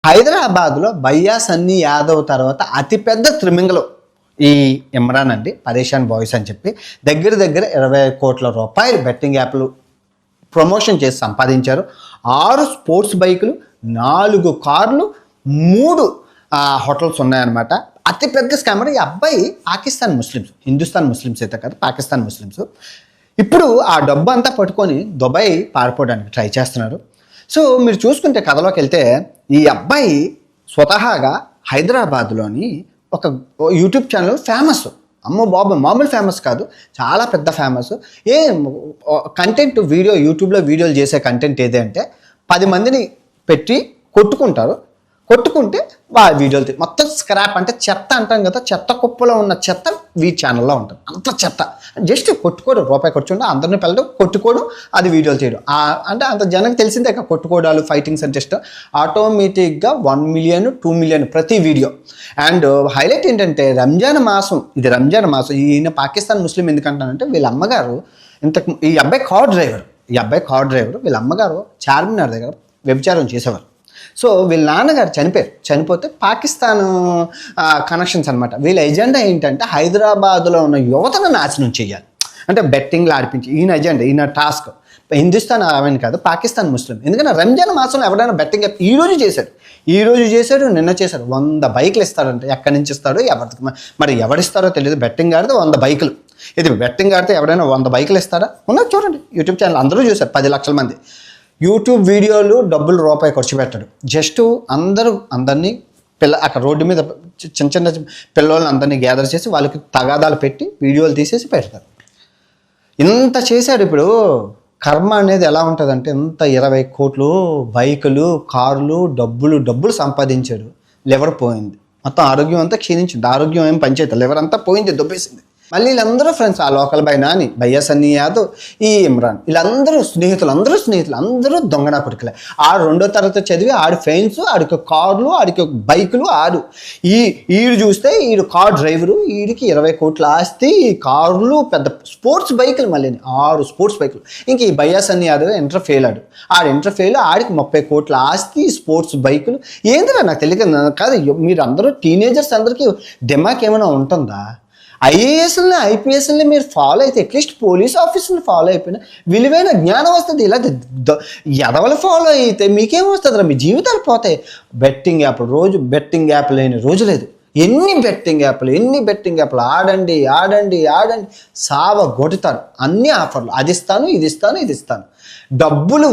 హైదరాబాద్లో భయ్యా సన్నీ యాదవ్ తర్వాత అతిపెద్ద త్రిమింగలం ఈ ఇమ్రాన్ అండి. పరేషాన్ బాయ్స్ అని చెప్పి దగ్గర 20 కోట్ల రూపాయలు బెట్టింగ్ యాప్లు ప్రమోషన్ చేసి సంపాదించారు. 6 స్పోర్ట్స్ బైకులు, 4 కార్లు, 3 హోటల్స్ ఉన్నాయన్నమాట. అతిపెద్ద స్కామర్ ఈ అబ్బాయి. పాకిస్తాన్ ముస్లిమ్స్, హిందుస్థాన్ ముస్లిమ్స్ అయితే కాదు, పాకిస్తాన్ ముస్లిమ్స్. ఇప్పుడు ఆ డబ్బు అంతా పట్టుకొని దుబాయ్ పారిపోవడానికి ట్రై చేస్తున్నారు. సో మీరు చూసుకుంటే కథలోకి వెళ్తే ఈ అబ్బాయి స్వతహాగా హైదరాబాద్లోని ఒక యూట్యూబ్ ఛానల్ ఫేమస్. అమ్మో బాబు, మామూలు ఫేమస్ కాదు, చాలా పెద్ద ఫేమస్. కంటెంట్ వీడియో యూట్యూబ్లో వీడియోలు చేసే కంటెంట్ ఏది అంటే 10 మందిని పెట్టి కొట్టుకుంటే వాళ్ళ వీడియోలు మొత్తం స్క్రాప్, అంటే చెత్త అంటాం కదా, చెత్త కుప్పలో ఉన్న చెత్త వీ ఛానల్లో ఉంటుంది. అంత చెత్త, జస్ట్ కొట్టుకోవడం, రూపాయి ఖర్చుంటే అందరిని పిల్లడం, కొట్టుకోవడం, అది వీడియోలు చేయడం. అంటే అంత జనానికి తెలిసిందే కొట్టుకోవడాలు, ఫైటింగ్స్ అంటే ఇష్టం. ఆటోమేటిక్గా 1 మిలియన్ 2 మిలియన్ ప్రతి వీడియో. అండ్ హైలైట్ ఏంటంటే రంజాన్ మాసం, ఇది రంజాన్ మాసం. ఈయన పాకిస్తాన్ ముస్లిం ఎందుకంటానంటే వీళ్ళ అమ్మగారు ఈ అబ్బాయి కార్ డ్రైవర్. వీళ్ళ అమ్మగారు చార్మినార్ దగ్గర వ్యభిచారం చేసేవారు. సో వీళ్ళ నాన్నగారు చనిపోతే పాకిస్తాన్ కనెక్షన్స్ అనమాట. వీళ్ళ ఎజెండా ఏంటంటే హైదరాబాద్లో ఉన్న యువతను నాశనం చేయాలి, అంటే బెట్టింగ్లు ఆడిపించి. ఈయన ఎజెండా, ఈయన టాస్క్. హిందుస్థాన్ అవన్నీ కాదు, పాకిస్తాన్ ముస్లిం. ఎందుకంటే రంజాన్ మాసంలో ఎవరైనా బెట్టింగ్ ఈ రోజు చేశాడు, నిన్న చేశాడు. 100 బైకులు ఇస్తాడంటే ఎక్కడి నుంచి ఇస్తాడో మరి ఎవరిస్తారో తెలియదు. బెట్టింగ్ ఆడితే 100 బైకులు. ఇది బెట్టింగ్ ఆడితే ఎవరైనా 100 బైకులు ఇస్తారా? ఉన్నది చూడండి, యూట్యూబ్ ఛానల్ అందరూ చూశారు, 10 లక్షల మంది. యూట్యూబ్ వీడియోలు డబ్బులు రూపాయి ఖర్చు పెట్టాడు. జస్ట్ అందరినీ అక్కడ రోడ్డు మీద చిన్న పిల్లల్ని అందరినీ గ్యాదర్ చేసి వాళ్ళకి తగాదాలు పెట్టి వీడియోలు తీసేసి పెడతారు. ఇంత చేశాడు. ఇప్పుడు కర్మ అనేది ఎలా ఉంటుందంటే, ఇంత 20 కోట్లు బైకులు, కార్లు, డబ్బులు సంపాదించాడు. లివర్ పోయింది, మొత్తం ఆరోగ్యం అంతా క్షీణించింది. ఆరోగ్యం ఏం పనిచేయదు, లివర్ అంతా పోయింది, దొబ్బేసింది. మళ్ళీ వీళ్ళందరూ ఫ్రెండ్స్, ఆ లోకల్ బాయ్ నాని, భయ్యా సన్నీ యాదవ్, ఈ ఇమ్రాన్, వీళ్ళందరూ స్నేహితులు, అందరూ దొంగనా కొడుకులే. 2వ తరగతి చదివి ఆడి ఫెయిన్స్, ఆడికి కార్లు, ఆడికి బైకులు, ఈడు చూస్తే ఈడు కార్ డ్రైవరు, ఈడికి 20 కోట్ల ఆస్తి, కార్లు, పెద్ద స్పోర్ట్స్ బైకులు, మళ్ళీ 6 స్పోర్ట్స్ బైకులు. ఇంక ఈ భయ్యా సన్నీ యాదవ్ ఇంటర్ ఫెయిల్ ఆడికి 30 కోట్ల ఆస్తి, స్పోర్ట్స్ బైకులు. ఏందిరా నాకు తెలియదు కాదు. మీరు అందరూ టీనేజర్స్, అందరికీ దిమాక్ ఏమైనా ఉంటుందా? ఐఏఎస్ని ఐపీఎస్ని మీరు ఫాలో అయితే, అట్లీస్ట్ పోలీస్ ఆఫీసర్ని ఫాలో అయిపోయినా విలువైన జ్ఞానం వస్తుంది. ఇలా ఎదవలు ఫాలో అయితే మీకేమొస్తుందిరా? మీ జీవితాలు పోతాయి. బెట్టింగ్ యాప్ లేని రోజు లేదు. ఎన్ని బెట్టింగ్ యాప్లు ఆడండి, సావ కొట్టుతారు. అన్ని ఆఫర్లు, అది ఇస్తాను, ఇది ఇస్తాను. డబ్బులు